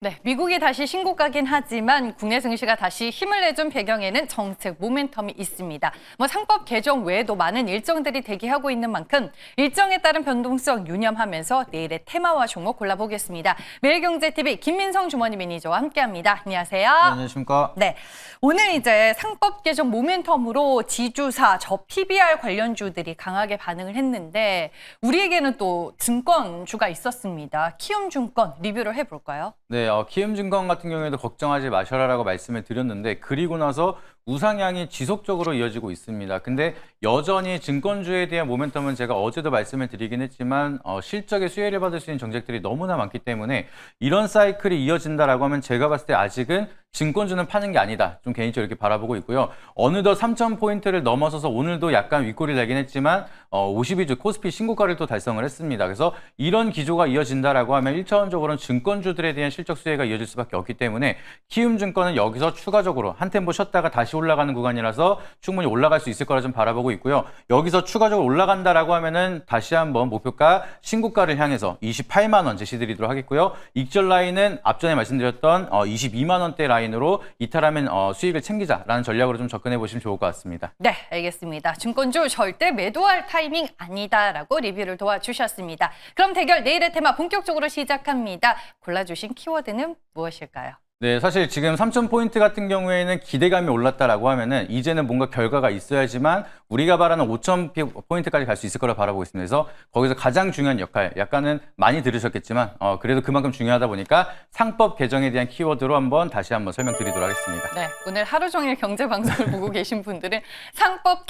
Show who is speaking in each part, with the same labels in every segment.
Speaker 1: 네, 미국이 다시 신고가긴 하지만 국내 증시가 다시 힘을 내준 배경에는 정책 모멘텀이 있습니다. 상법 개정 외에도 많은 일정들이 대기하고 있는 만큼 일정에 따른 변동성 유념하면서 내일의 테마와 종목 골라보겠습니다. 매일경제TV 김민성 주머니 매니저와 함께합니다. 안녕하세요.
Speaker 2: 네, 안녕하십니까.
Speaker 1: 네, 오늘 이제 상법 개정 모멘텀으로 지주사, PBR 관련주들이 강하게 반응을 했는데 우리에게는 또 증권주가 있었습니다. 키움증권 리뷰를 해볼까요?
Speaker 2: 네, 키움증권 같은 경우에도 걱정하지 마셔라라고 말씀을 드렸는데 그리고 나서 우상향이 지속적으로 이어지고 있습니다. 근데 여전히 증권주에 대한 모멘텀은 제가 어제도 말씀을 드리긴 했지만 실적의 수혜를 받을 수 있는 정책들이 너무나 많기 때문에 이런 사이클이 이어진다라고 하면 제가 봤을 때 아직은 증권주는 파는 게 아니다. 좀 개인적으로 이렇게 바라보고 있고요. 어느덧 3,000포인트를 넘어서서 오늘도 약간 윗골이 나긴 했지만 52주 코스피 신고가를 또 달성을 했습니다. 그래서 이런 기조가 이어진다라고 하면 1차원적으로는 증권주들에 대한 실적 수혜가 이어질 수밖에 없기 때문에 키움증권은 여기서 추가적으로 한 템포 쉬었다가 다시 올라가는 구간이라서 충분히 올라갈 수 있을 거라 좀 바라보고 있고요. 여기서 추가적으로 올라간다라고 하면은 다시 한번 목표가 신고가를 향해서 28만 원 제시드리도록 하겠고요. 익절 라인은 앞전에 말씀드렸던 22만 원대 라인으로 이탈하면 수익을 챙기자라는 전략으로 좀 접근해 보시면 좋을 것 같습니다.
Speaker 1: 네, 알겠습니다. 증권주 절대 매도할 타이밍 아니다라고 리뷰를 도와주셨습니다. 그럼 대결 내일의 테마 본격적으로 시작합니다. 골라주신 키워드는 무엇일까요?
Speaker 2: 네, 사실 지금 3,000포인트 같은 경우에는 기대감이 올랐다라고 하면은 이제는 뭔가 결과가 있어야지만 우리가 바라는 5,000포인트까지 갈 수 있을 거라 바라보고 있습니다. 그래서 거기서 가장 중요한 역할, 약간은 많이 들으셨겠지만 그래도 그만큼 중요하다 보니까 상법 개정에 대한 키워드로 다시 한번 설명드리도록 하겠습니다.
Speaker 1: 네, 오늘 하루 종일 경제 방송을 보고 계신 분들은 상법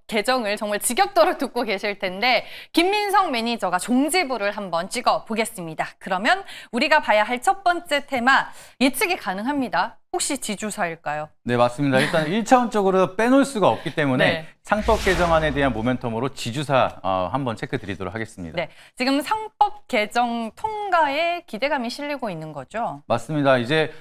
Speaker 1: 개정을 정말 지겹도록 듣고 계실 텐데 김민성 매니저가 종지부를 한번 찍어 보겠습니다. 그러면 우리가 봐야 할 첫 번째 테마 예측이 가능합니다. 혹시 지주사일까요?
Speaker 2: 네, 맞습니다. 일단 1차원적으로 빼놓을 수가 없기 때문에
Speaker 1: 네.
Speaker 2: 상법 개정안에 대한 모멘텀으로 지주사 한번 체크 드리도록 하겠습니다.
Speaker 1: 네, 지금 상법 개정 통과에 기대감이 실리고 있는 거죠?
Speaker 2: 맞습니다. 이제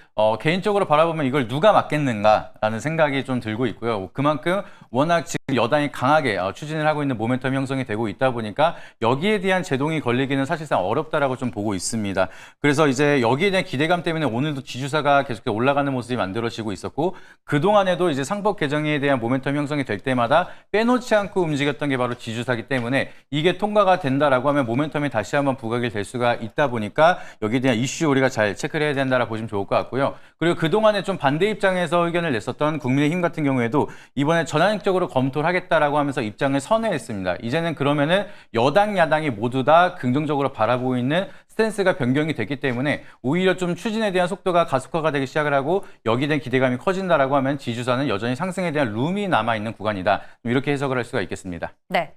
Speaker 2: 개인적으로 바라보면 이걸 누가 맡겠는가라는 생각이 좀 들고 있고요. 그만큼 워낙 지금 여당이 강하게 추진을 하고 있는 모멘텀 형성이 되고 있다 보니까 여기에 대한 제동이 걸리기는 사실상 어렵다라고 좀 보고 있습니다. 그래서 이제 여기에 대한 기대감 때문에 오늘도 지주사가 계속 올라가는 모습이 만들어지고 있었고 그동안에도 이제 상법 개정에 대한 모멘텀 형성이 될 때마다 빼놓지 않고 움직였던 게 바로 지주사기 때문에 이게 통과가 된다라고 하면 모멘텀이 다시 한번 부각이 될 수가 있다 보니까 여기에 대한 이슈 우리가 잘 체크를 해야 된다라고 보시면 좋을 것 같고요. 그리고 그동안에 좀 반대 입장에서 의견을 냈었던 국민의힘 같은 경우에도 이번에 전향적으로 검토를 하겠다라고 하면서 입장을 선회했습니다. 이제는 그러면은 여당, 야당이 모두 다 긍정적으로 바라보고 있는 스탠스가 변경이 됐기 때문에 오히려 좀 추진에 대한 속도가 가속화가 되기 시작을 하고 여기에 대한 기대감이 커진다라고 하면 지주사는 여전히 상승에 대한 룸이 남아있는 구간이다. 이렇게 해석을 할 수가 있겠습니다.
Speaker 1: 네,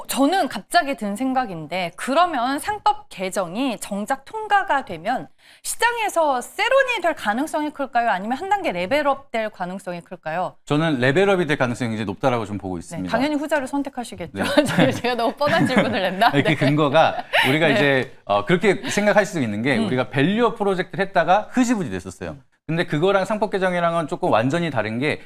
Speaker 1: 저는 갑자기 든 생각인데 그러면 상법 개정이 정작 통과가 되면 시장에서 세론이 될 가능성이 클까요? 아니면 한 단계 레벨업 될 가능성이 클까요?
Speaker 2: 저는 레벨업이 될 가능성이 이제 높다라고 좀 보고 있습니다.
Speaker 1: 네, 당연히 후자를 선택하시겠죠.
Speaker 2: 네.
Speaker 1: 제가 너무 뻔한 질문을 했나?
Speaker 2: 그
Speaker 1: 네.
Speaker 2: 근거가 우리가
Speaker 1: 네.
Speaker 2: 이제 그렇게 생각할 수 있는 게 우리가 밸류업 프로젝트를 했다가 흐지부지 됐었어요. 근데 그거랑 상법 개정이랑은 조금 완전히 다른 게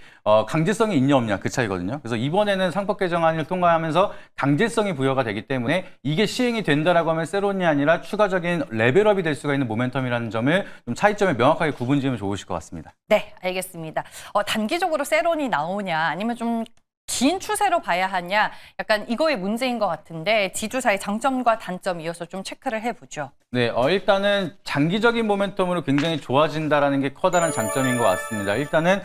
Speaker 2: 강제성이 있냐 없냐 그 차이거든요. 그래서 이번에는 상법 개정안을 통과하면서 강제성이 부여가 되기 때문에 이게 시행이 된다라고 하면 세론이 아니라 추가적인 레벨업이 될 수가 있는 모멘텀이라는 점을 좀 차이점을 명확하게 구분지으면 좋으실 것 같습니다.
Speaker 1: 네, 알겠습니다. 단기적으로 세론이 나오냐 아니면 좀 긴 추세로 봐야 하냐 약간 이거의 문제인 것 같은데 지주사의 장점과 단점 이어서 좀 체크를 해보죠.
Speaker 2: 네, 일단은 장기적인 모멘텀으로 굉장히 좋아진다라는 게 커다란 장점인 것 같습니다. 일단은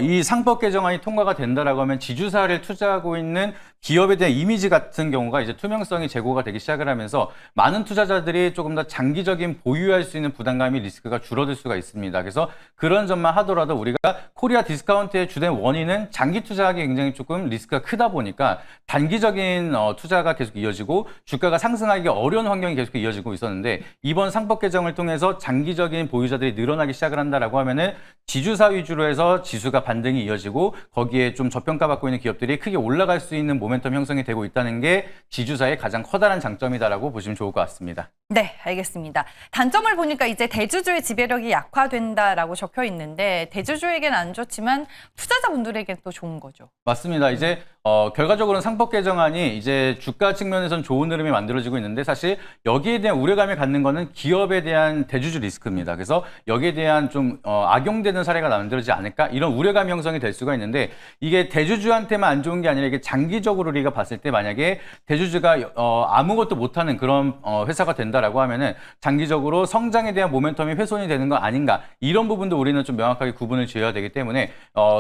Speaker 2: 이 상법 개정안이 통과가 된다라고 하면 지주사를 투자하고 있는 기업에 대한 이미지 같은 경우가 이제 투명성이 제고가 되기 시작을 하면서 많은 투자자들이 조금 더 장기적인 보유할 수 있는 부담감이 리스크가 줄어들 수가 있습니다. 그래서 그런 점만 하더라도 우리가 코리아 디스카운트의 주된 원인은 장기 투자하기 굉장히 조금 리스크가 크다 보니까 단기적인 투자가 계속 이어지고 주가가 상승하기 어려운 환경이 계속 이어지고 있었는데 이번 상법 개정을 통해서 장기적인 보유자들이 늘어나기 시작을 한다라고 하면은 지주사 위주로 해서 지수가 반등이 이어지고 거기에 좀 저평가받고 있는 기업들이 크게 올라갈 수 있는 모멘텀 형성이 되고 있다는 게 지주사의 가장 커다란 장점이다라고 보시면 좋을 것 같습니다.
Speaker 1: 네, 알겠습니다. 단점을 보니까 이제 대주주의 지배력이 약화된다라고 적혀 있는데 대주주에게는 안 좋지만 투자자분들에게는 또 좋은 거죠.
Speaker 2: 맞습니다. 이제 결과적으로는 상법 개정안이 이제 주가 측면에서는 좋은 흐름이 만들어지고 있는데 사실 여기에 대한 우려감을 갖는 거는 기업에 대한 대주주 리스크입니다. 그래서 여기에 대한 좀 악용되는 사례가 만들어지지 않을까 이런 우려감 형성이 될 수가 있는데 이게 대주주한테만 안 좋은 게 아니라 이게 장기적으로 우리가 봤을 때 만약에 대주주가 아무것도 못하는 그런 회사가 된다라고 하면은 장기적으로 성장에 대한 모멘텀이 훼손이 되는 거 아닌가 이런 부분도 우리는 좀 명확하게 구분을 지어야 되기 때문에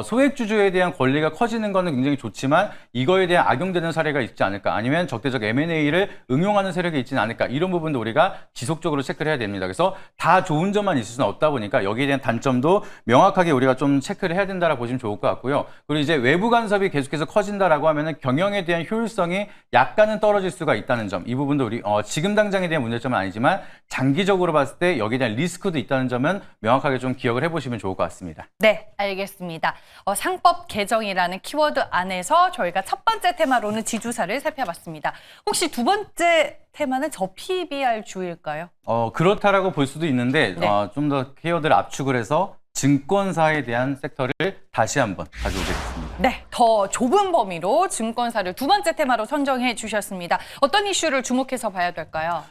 Speaker 2: 소액주주에 대한 권리가 커지는 거는 굉장히 좋지만 이거에 대한 악용되는 사례가 있지 않을까 아니면 적대적 M&A를 응용하는 세력이 있지는 않을까 이런 부분도 우리가 지속적으로 체크를 해야 됩니다. 그래서 다 좋은 점만 있을 수는 없다 보니까 여기에 대한 단점도 명확하게 우리가 좀 체크를 해야 된다라고 보시면 좋을 것 같고요. 그리고 이제 외부 간섭이 계속해서 커진다라고 하면은 경영에 대한 효율성이 약간은 떨어질 수가 있다는 점 이 부분도 우리 지금 당장에 대한 문제점은 아니지만 장기적으로 봤을 때 여기에 대한 리스크도 있다는 점은 명확하게 좀 기억을 해보시면 좋을 것 같습니다.
Speaker 1: 네, 알겠습니다. 상법 개정이라는 키워드 안에서 저희가 첫 번째 테마로는 지주사를 살펴봤습니다. 혹시 두 번째 테마는 저PBR 주일까요?
Speaker 2: 그렇다라고 볼 수도 있는데
Speaker 1: 네.
Speaker 2: 좀 더 키워드를 압축을 해서 증권사에 대한 섹터를 다시 한번 가져오겠습니다.
Speaker 1: 네, 더 좁은 범위로 증권사를 두 번째 테마로 선정해 주셨습니다. 어떤 이슈를 주목해서 봐야 될까요?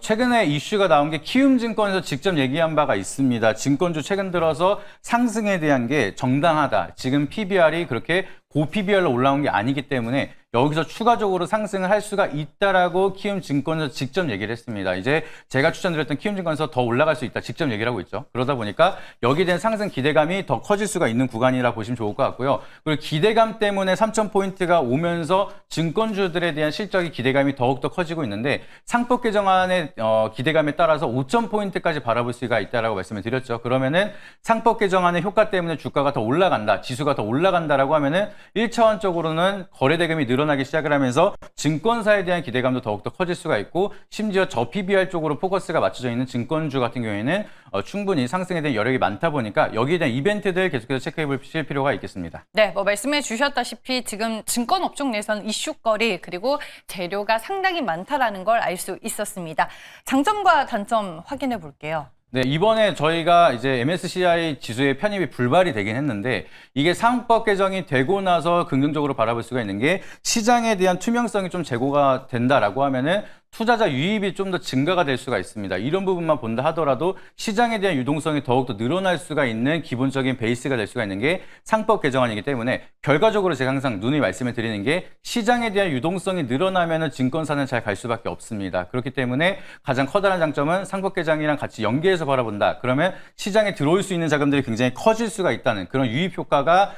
Speaker 2: 최근에 이슈가 나온 게 키움증권에서 직접 얘기한 바가 있습니다. 증권주 최근 들어서 상승에 대한 게 정당하다. 지금 PBR이 그렇게 고 PBR로 올라온 게 아니기 때문에 여기서 추가적으로 상승을 할 수가 있다라고 키움증권에서 직접 얘기를 했습니다. 이제 제가 추천드렸던 키움증권에서 더 올라갈 수 있다. 직접 얘기를 하고 있죠. 그러다 보니까 여기에 대한 상승 기대감이 더 커질 수가 있는 구간이라 보시면 좋을 것 같고요. 그리고 기대감 때문에 3,000포인트가 오면서 증권주들에 대한 실적의 기대감이 더욱더 커지고 있는데 상법 개정안의 기대감에 따라서 5,000포인트까지 바라볼 수가 있다라고 말씀을 드렸죠. 그러면은 상법 개정안의 효과 때문에 주가가 더 올라간다. 지수가 더 올라간다라고 하면은 1차원적으로는 거래 대금이 늘어나기 시작을 하면서 증권사에 대한 기대감도 더욱더 커질 수가 있고 심지어 저 PBR 쪽으로 포커스가 맞춰져 있는 증권주 같은 경우에는 충분히 상승에 대한 여력이 많다 보니까 여기에 대한 이벤트들 계속해서 체크해 보실 필요가 있겠습니다.
Speaker 1: 네, 말씀해 주셨다시피 지금 증권 업종 내에서는 이슈거리 그리고 재료가 상당히 많다라는 걸 알 수 있었습니다. 장점과 단점 확인해 볼게요.
Speaker 2: 네, 이번에 저희가 이제 MSCI 지수의 편입이 불발이 되긴 했는데 이게 상법 개정이 되고 나서 긍정적으로 바라볼 수가 있는 게 시장에 대한 투명성이 좀 제고가 된다라고 하면은 투자자 유입이 좀 더 증가가 될 수가 있습니다. 이런 부분만 본다 하더라도 시장에 대한 유동성이 더욱더 늘어날 수가 있는 기본적인 베이스가 될 수가 있는 게 상법 개정안이기 때문에 결과적으로 제가 항상 누누이 말씀을 드리는 게 시장에 대한 유동성이 늘어나면은 증권사는 잘 갈 수밖에 없습니다. 그렇기 때문에 가장 커다란 장점은 상법 개정이랑 같이 연계해서 바라본다. 그러면 시장에 들어올 수 있는 자금들이 굉장히 커질 수가 있다는 그런 유입 효과가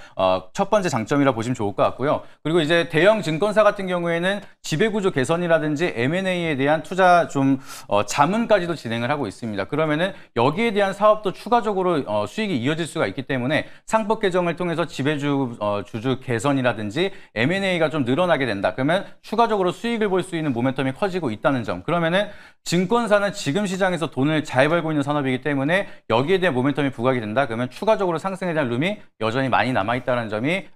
Speaker 2: 첫 번째 장점이라 보시면 좋을 것 같고요. 그리고 이제 대형 증권사 같은 경우에는 지배구조 개선이라든지 M&A에 대한 투자 자문까지도 진행을 하고 있습니다. 그러면은 여기에 대한 사업도 추가적으로 수익이 이어질 수가 있기 때문에 상법 개정을 통해서 지배주주 개선이라든지 M&A가 좀 늘어나게 된다. 그러면 추가적으로 수익을 볼 수 있는 모멘텀이 커지고 있다는 점. 그러면은 증권사는 지금 시장에서 돈을 잘 벌고 있는 산업이기 때문에 여기에 대한 모멘텀이 부각이 된다. 그러면 추가적으로 상승에 대한 룸이 여전히 많이 남아있다는 점이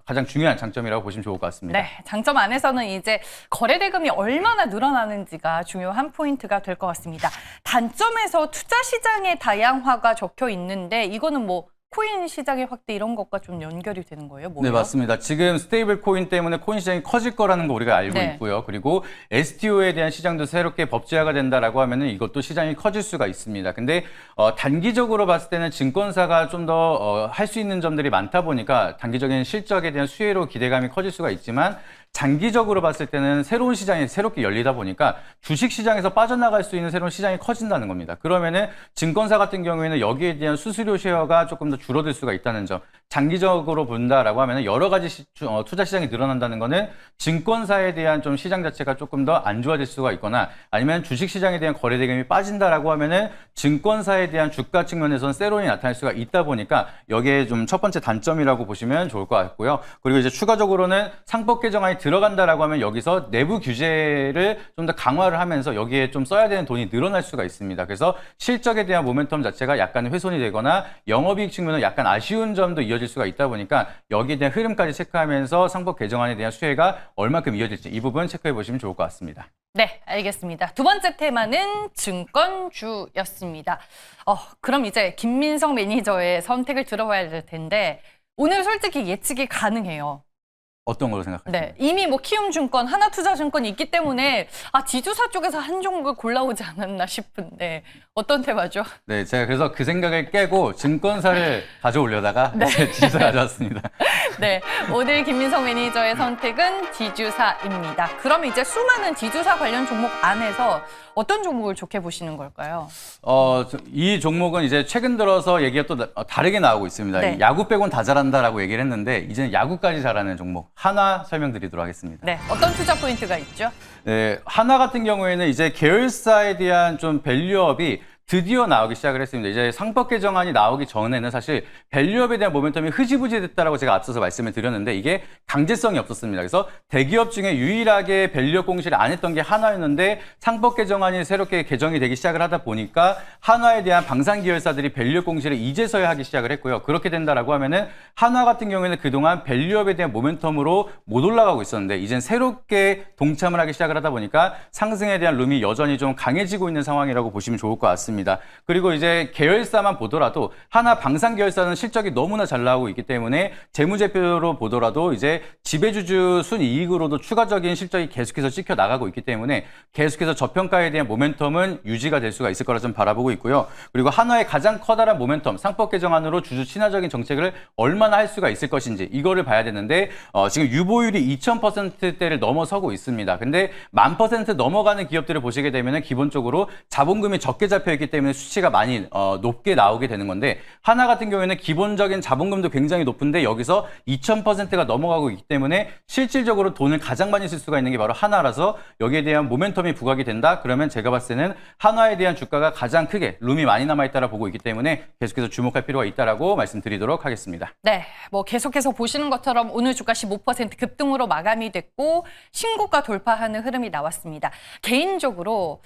Speaker 2: 가장 중요한 장점이라고 보시면 좋을 것 같습니다.
Speaker 1: 네, 장점 안에서는 이제 거래 대금이 얼마나 늘어나는지가 중요한 포인트가 될 것 같습니다. 단점에서 투자 시장의 다양화가 적혀 있는데 이거는 뭐 코인 시장의 확대 이런 것과 좀 연결이 되는 거예요? 뭐예요?
Speaker 2: 네, 맞습니다. 지금 스테이블 코인 때문에 코인 시장이 커질 거라는 거 우리가 알고
Speaker 1: 네.
Speaker 2: 있고요. 그리고 STO에 대한 시장도 새롭게 법제화가 된다라고 하면은 이것도 시장이 커질 수가 있습니다. 근데 단기적으로 봤을 때는 증권사가 좀 더 할 수 있는 점들이 많다 보니까 단기적인 실적에 대한 수혜로 기대감이 커질 수가 있지만 장기적으로 봤을 때는 새로운 시장이 새롭게 열리다 보니까 주식 시장에서 빠져나갈 수 있는 새로운 시장이 커진다는 겁니다. 그러면은 증권사 같은 경우에는 여기에 대한 수수료 쉐어가 조금 더 줄어들 수가 있다는 점. 장기적으로 본다라고 하면은 여러 가지 투자 시장이 늘어난다는 거는 증권사에 대한 좀 시장 자체가 조금 더 안 좋아질 수가 있거나 아니면 주식 시장에 대한 거래 대금이 빠진다라고 하면은 증권사에 대한 주가 측면에서는 세론이 나타날 수가 있다 보니까 여기에 좀 첫 번째 단점이라고 보시면 좋을 것 같고요. 그리고 이제 추가적으로는 상법 개정안이 들어간다라고 하면 여기서 내부 규제를 좀 더 강화를 하면서 여기에 좀 써야 되는 돈이 늘어날 수가 있습니다. 그래서 실적에 대한 모멘텀 자체가 약간 훼손이 되거나 영업이익 측면은 약간 아쉬운 점도 이어질 수가 있다 보니까 여기에 대한 흐름까지 체크하면서 상법 개정안에 대한 수혜가 얼마큼 이어질지 이 부분 체크해 보시면 좋을 것 같습니다.
Speaker 1: 네, 알겠습니다. 두 번째 테마는 증권주였습니다. 그럼 이제 김민성 매니저의 선택을 들어봐야 될 텐데 오늘 솔직히 예측이 가능해요.
Speaker 2: 어떤 걸로 생각하세요?
Speaker 1: 네, 이미 뭐 키움증권, 하나투자증권이 있기 때문에 지주사 쪽에서 한 종목을 골라오지 않았나 싶은데 어떤 테마죠?
Speaker 2: 네, 제가 그래서 그 생각을 깨고 증권사를 가져오려다가
Speaker 1: 네.
Speaker 2: 이제 지주사 가져왔습니다.
Speaker 1: 네, 오늘 김민성 매니저의 선택은 지주사입니다. 그러면 이제 수많은 지주사 관련 종목 안에서 어떤 종목을 좋게 보시는 걸까요?
Speaker 2: 이 종목은 이제 최근 들어서 얘기가 또 다르게 나오고 있습니다.
Speaker 1: 네.
Speaker 2: 야구 빼곤 다 잘한다라고 얘기를 했는데 이제는 야구까지 잘하는 종목 하나 설명드리도록 하겠습니다.
Speaker 1: 네, 어떤 투자 포인트가 있죠?
Speaker 2: 네, 하나 같은 경우에는 이제 계열사에 대한 좀 밸류업이 드디어 나오기 시작을 했습니다. 이제 상법 개정안이 나오기 전에는 사실 밸류업에 대한 모멘텀이 흐지부지 됐다라고 제가 앞서서 말씀을 드렸는데 이게 강제성이 없었습니다. 그래서 대기업 중에 유일하게 밸류업 공시를 안 했던 게 한화였는데 상법 개정안이 새롭게 개정이 되기 시작을 하다 보니까 한화에 대한 방산 계열사들이 밸류업 공시를 이제서야 하기 시작을 했고요. 그렇게 된다라고 하면은 한화 같은 경우에는 그동안 밸류업에 대한 모멘텀으로 못 올라가고 있었는데 이젠 새롭게 동참을 하기 시작을 하다 보니까 상승에 대한 룸이 여전히 좀 강해지고 있는 상황이라고 보시면 좋을 것 같습니다. 그리고 이제 계열사만 보더라도 하나 방산 계열사는 실적이 너무나 잘 나오고 있기 때문에 재무제표로 보더라도 이제 지배주주 순이익으로도 추가적인 실적이 계속해서 찍혀 나가고 있기 때문에 계속해서 저평가에 대한 모멘텀은 유지가 될 수가 있을 거라 좀 바라보고 있고요. 그리고 한화의 가장 커다란 모멘텀 상법 개정안으로 주주 친화적인 정책을 얼마나 할 수가 있을 것인지 이거를 봐야 되는데 지금 유보율이 2000%대를 넘어서고 있습니다. 근데 1000% 넘어가는 기업들을 보시게 되면은 기본적으로 자본금이 적게 잡혀 있기 때문에 수치가 많이 높게 나오게 되는 건데 하나 같은 경우에는 기본적인 자본금도 굉장히 높은데 여기서 2000%가 넘어가고 있기 때문에 실질적으로 돈을 가장 많이 쓸 수가 있는 게 바로 하나라서 여기에 대한 모멘텀이 부각이 된다. 그러면 제가 봤을 때는 한화에 대한 주가가 가장 크게 룸이 많이 남아있다라 보고 있기 때문에 계속해서 주목할 필요가 있다라고 말씀드리도록 하겠습니다.
Speaker 1: 네, 뭐 계속해서 보시는 것처럼 오늘 주가 15% 급등으로 마감이 됐고 신고가 돌파하는 흐름이 나왔습니다. 개인적으로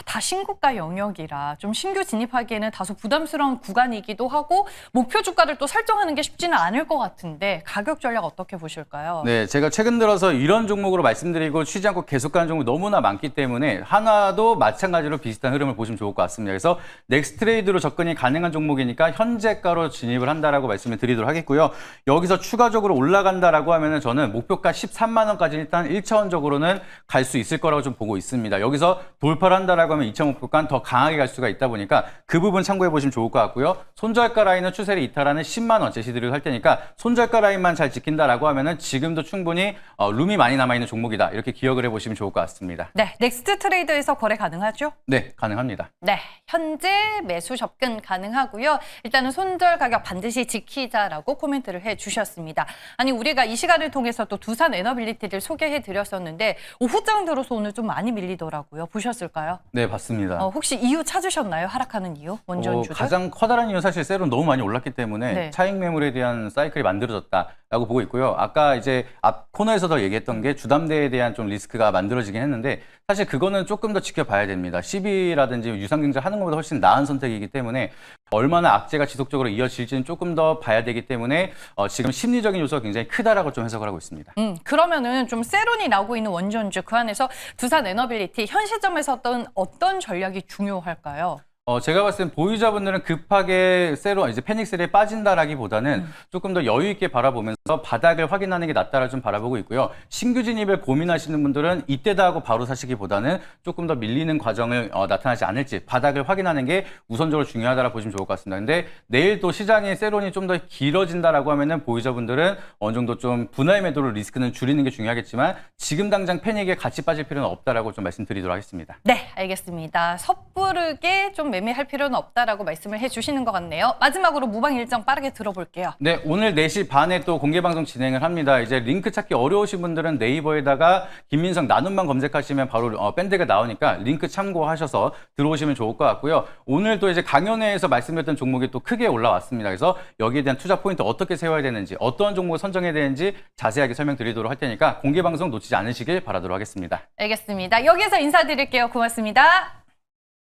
Speaker 1: 다 신고가 영역이라 좀 신규 진입하기에는 다소 부담스러운 구간이기도 하고 목표 주가를 또 설정하는 게 쉽지는 않을 것 같은데 가격 전략 어떻게 보실까요?
Speaker 2: 네, 제가 최근 들어서 이런 종목으로 말씀드리고 쉬지 않고 계속 가는 종목이 너무나 많기 때문에 하나도 마찬가지로 비슷한 흐름을 보시면 좋을 것 같습니다. 그래서 넥스트레이드로 접근이 가능한 종목이니까 현재가로 진입을 한다라고 말씀을 드리도록 하겠고요. 여기서 추가적으로 올라간다라고 하면은 저는 목표가 13만 원까지 일단 1차원적으로는 갈 수 있을 거라고 좀 보고 있습니다. 여기서 돌파를 한다라고 하면 2차 목표가는 더 강하게 갈 수가 있다 보니까 그 부분 참고해 보시면 좋을 것 같고요. 손절가 라인은 추세를 이탈하는 10만 원 제시드리고 할 테니까 손절가 라인만 잘 지킨다라고 하면은 지금도 충분히 룸이 많이 남아 있는 종목이다. 이렇게 기억을 해 보시면 좋을 것 같습니다.
Speaker 1: 네, 넥스트 트레이드에서 거래 가능하죠?
Speaker 2: 네, 가능합니다.
Speaker 1: 네, 현재 매수 접근 가능하고요. 일단은 손절 가격 반드시 지키자라고 코멘트를 해주셨습니다. 아니 우리가 이 시간을 통해서 또 두산 에너빌리티를 소개해드렸었는데 오후장 들어서 오늘 좀 많이 밀리더라고요. 보셨을까요?
Speaker 2: 네, 봤습니다.
Speaker 1: 혹시 이유 찾으셨나요? 하락하는 이유? 원전주들?
Speaker 2: 가장 커다란 이유는 사실 세론 너무 많이 올랐기 때문에
Speaker 1: 네.
Speaker 2: 차익 매물에 대한 사이클이 만들어졌다라고 보고 있고요. 아까 이제 앞 코너에서도 얘기했던 게 주담대에 대한 좀 리스크가 만들어지긴 했는데 사실 그거는 조금 더 지켜봐야 됩니다. 시비라든지 유상증자 하는 것보다 훨씬 나은 선택이기 때문에 얼마나 악재가 지속적으로 이어질지는 조금 더 봐야 되기 때문에 지금 심리적인 요소가 굉장히 크다라고 좀 해석을 하고 있습니다.
Speaker 1: 그러면은 좀 세론이 나오고 있는 원전주 그 안에서 두산 에너빌리티 현 시점에서 어떤 전략이 중요할까요?
Speaker 2: 제가 봤을 땐 보유자분들은 급하게 이제 패닉셀에 빠진다라기보다는 조금 더 여유 있게 바라보면서 바닥을 확인하는 게 낫다라 좀 바라보고 있고요. 신규 진입을 고민하시는 분들은 이때다 하고 바로 사시기보다는 조금 더 밀리는 과정을 나타나지 않을지 바닥을 확인하는 게 우선적으로 중요하다라 보시면 좋을 것 같습니다. 근데 내일 또 시장의 세론이 좀 더 길어진다라고 하면은 보유자분들은 어느 정도 좀 분할 매도로 리스크는 줄이는 게 중요하겠지만 지금 당장 패닉에 같이 빠질 필요는 없다라고 좀 말씀드리도록 하겠습니다.
Speaker 1: 네, 알겠습니다. 섣부르게 좀 매매할 필요는 없다라고 말씀을 해주시는 것 같네요. 마지막으로 무방 일정 빠르게 들어볼게요.
Speaker 2: 네, 오늘 4시 반에 또 공개 방송 진행을 합니다. 이제 링크 찾기 어려우신 분들은 네이버에다가 김민성 나눔만 검색하시면 바로 밴드가 나오니까 링크 참고하셔서 들어오시면 좋을 것 같고요. 오늘 또 이제 강연회에서 말씀드렸던 종목이 또 크게 올라왔습니다. 그래서 여기에 대한 투자 포인트 어떻게 세워야 되는지, 어떤 종목을 선정해야 되는지 자세하게 설명드리도록 할 테니까 공개 방송 놓치지 않으시길 바라도록 하겠습니다.
Speaker 1: 알겠습니다. 여기서 인사드릴게요. 고맙습니다.